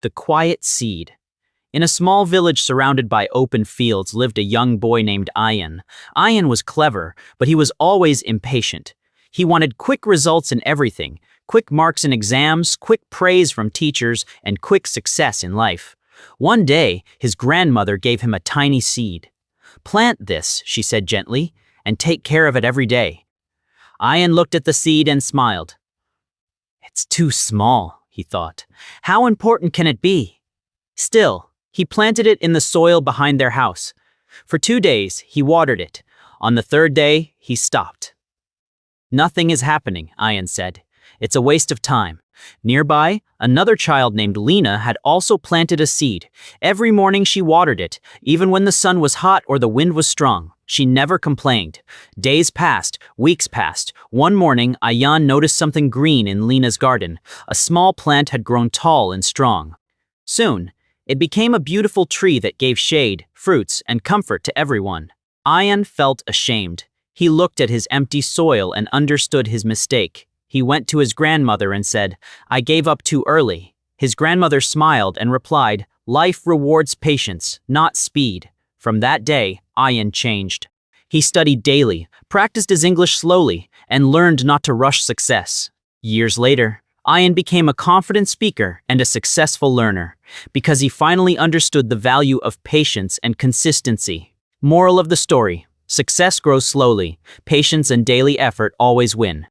The quiet seed. In a small village surrounded by open fields lived a young boy named Ian. Ian was clever, but he was always impatient. He wanted quick results in everything, quick marks in exams, quick praise from teachers, and quick success in life. One day, his grandmother gave him a tiny seed. "Plant this," she said gently, "and take care of it every day." Ian looked at the seed and smiled. "It's too small," he thought. "How important can it be?" Still, he planted it in the soil behind their house. For 2 days, he watered it. On the third day, he stopped. "Nothing is happening," Ian said. "It's a waste of time." Nearby, another child named Lena had also planted a seed. Every morning she watered it, even when the sun was hot or the wind was strong. She never complained. Days passed, weeks passed. One morning, Ian noticed something green in Lena's garden. A small plant had grown tall and strong. Soon, it became a beautiful tree that gave shade, fruits, and comfort to everyone. Ian felt ashamed. He looked at his empty soil and understood his mistake. He went to his grandmother and said, "I gave up too early." His grandmother smiled and replied, "Life rewards patience, not speed." From that day, Ian changed. He studied daily, practiced his English slowly, and learned not to rush success. Years later, Ian became a confident speaker and a successful learner because he finally understood the value of patience and consistency. Moral of the story: success grows slowly, patience and daily effort always win.